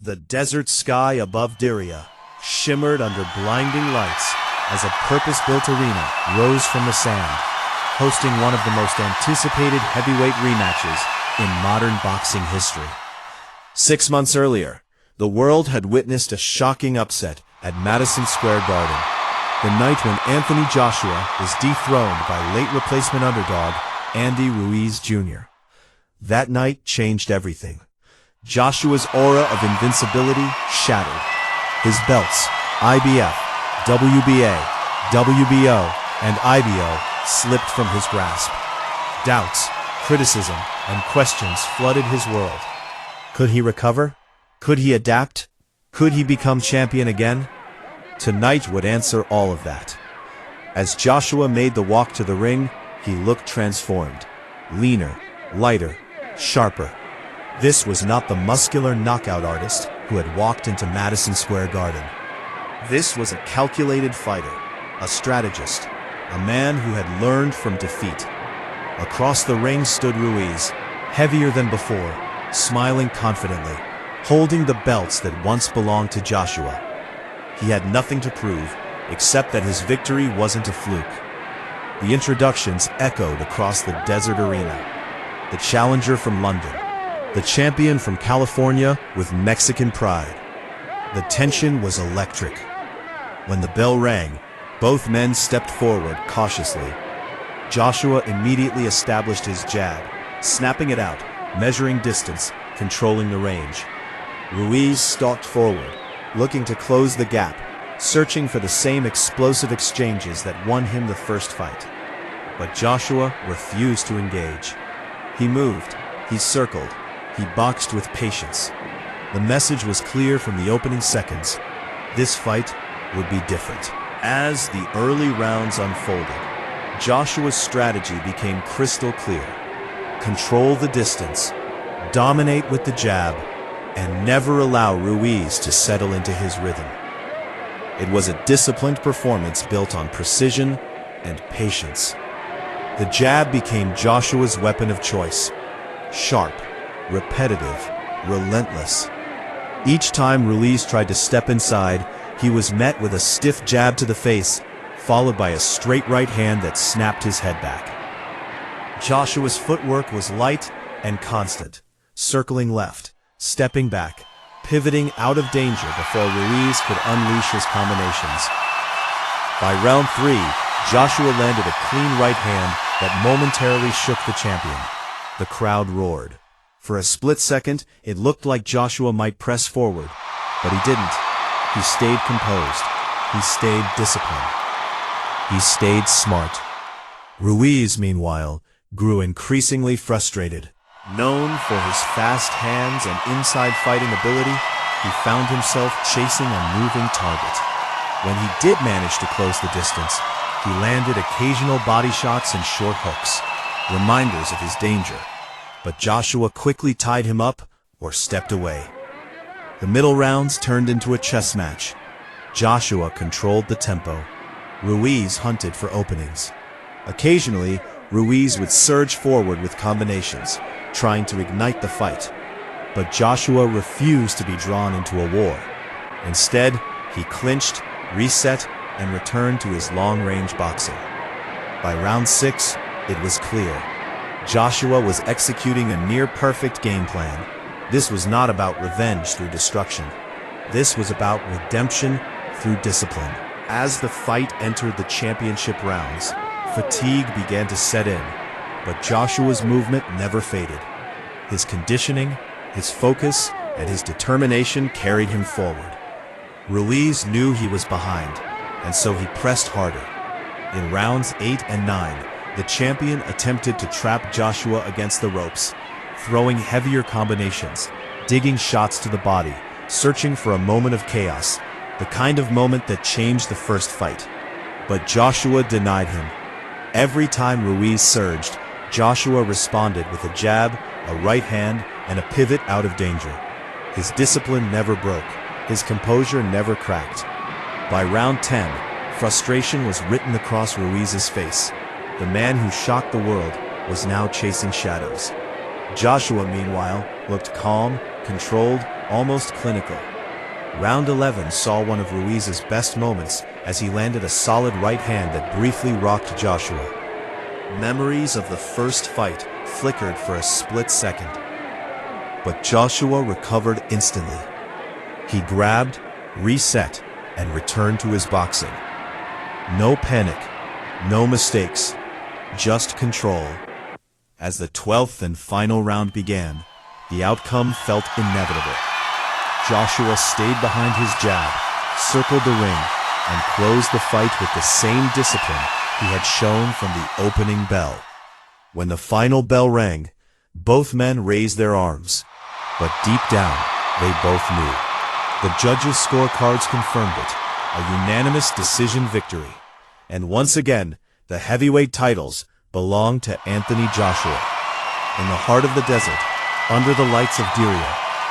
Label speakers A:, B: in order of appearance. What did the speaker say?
A: The desert sky above Diriyah shimmered under blinding lights as a purpose-built arena rose from the sand, hosting one of the most anticipated heavyweight rematches in modern boxing history. 6 months earlier, the world had witnessed a shocking upset at Madison Square Garden, the night when Anthony Joshua was dethroned by late replacement underdog Andy Ruiz Jr. That night changed everything. Joshua's aura of invincibility shattered. His belts, IBF, WBA, WBO, and IBO, slipped from his grasp. Doubts, criticism, and questions flooded his world. Could he recover? Could he adapt? Could he become champion again? Tonight would answer all of that. As Joshua made the walk to the ring, he looked transformed. Leaner, lighter, sharper. This was not the muscular knockout artist who had walked into Madison Square Garden. This was a calculated fighter, a strategist, a man who had learned from defeat. Across the ring stood Ruiz, heavier than before, smiling confidently, holding the belts that once belonged to Joshua. He had nothing to prove, except that his victory wasn't a fluke. The introductions echoed across the desert arena. The challenger from London, the champion from California with Mexican pride. The tension was electric. When the bell rang, both men stepped forward cautiously. Joshua immediately established his jab, snapping it out, measuring distance, controlling the range. Ruiz stalked forward, looking to close the gap, searching for the same explosive exchanges that won him the first fight. But Joshua refused to engage. He moved, he circled, he boxed with patience. The message was clear from the opening seconds. This fight would be different. As the early rounds unfolded, Joshua's strategy became crystal clear. Control the distance, dominate with the jab, and never allow Ruiz to settle into his rhythm. It was a disciplined performance built on precision and patience. The jab became Joshua's weapon of choice. Sharp, repetitive, relentless. Each time Ruiz tried to step inside, he was met with a stiff jab to the face, followed by a straight right hand that snapped his head back. Joshua's footwork was light and constant, circling left, stepping back, pivoting out of danger before Ruiz could unleash his combinations. By round 3, Joshua landed a clean right hand that momentarily shook the champion. The crowd roared. For a split second, it looked like Joshua might press forward, but he didn't. He stayed composed. He stayed disciplined. He stayed smart. Ruiz, meanwhile, grew increasingly frustrated. Known for his fast hands and inside fighting ability, he found himself chasing a moving target. When he did manage to close the distance, he landed occasional body shots and short hooks, reminders of his danger. But Joshua quickly tied him up or stepped away. The middle rounds turned into a chess match. Joshua controlled the tempo. Ruiz hunted for openings. Occasionally, Ruiz would surge forward with combinations, trying to ignite the fight. But Joshua refused to be drawn into a war. Instead, he clinched, reset, and returned to his long-range boxing. By round 6, it was clear. Joshua was executing a near-perfect game plan. This was not about revenge through destruction. This was about redemption through discipline. As the fight entered the championship rounds, fatigue began to set in, but Joshua's movement never faded. His conditioning, his focus, and his determination carried him forward. Ruiz knew he was behind, and so he pressed harder. In rounds 8 and 9, the champion attempted to trap Joshua against the ropes, throwing heavier combinations, digging shots to the body, searching for a moment of chaos, the kind of moment that changed the first fight. But Joshua denied him. Every time Ruiz surged, Joshua responded with a jab, a right hand, and a pivot out of danger. His discipline never broke. His composure never cracked. By round 10, frustration was written across Ruiz's face. The man who shocked the world was now chasing shadows. Joshua, meanwhile, looked calm, controlled, almost clinical. Round 11 saw one of Ruiz's best moments as he landed a solid right hand that briefly rocked Joshua. Memories of the first fight flickered for a split second. But Joshua recovered instantly. He grabbed, reset, and returned to his boxing. No panic, no mistakes, just control. As the 12th and final round began, the outcome felt inevitable. Joshua stayed behind his jab, circled the ring, and closed the fight with the same discipline he had shown from the opening bell. When the final bell rang, both men raised their arms, but deep down, they both knew. The judges' scorecards confirmed it, a unanimous decision victory. And once again, the heavyweight titles belonged to Anthony Joshua. In the heart of the desert, under the lights of Diriyah,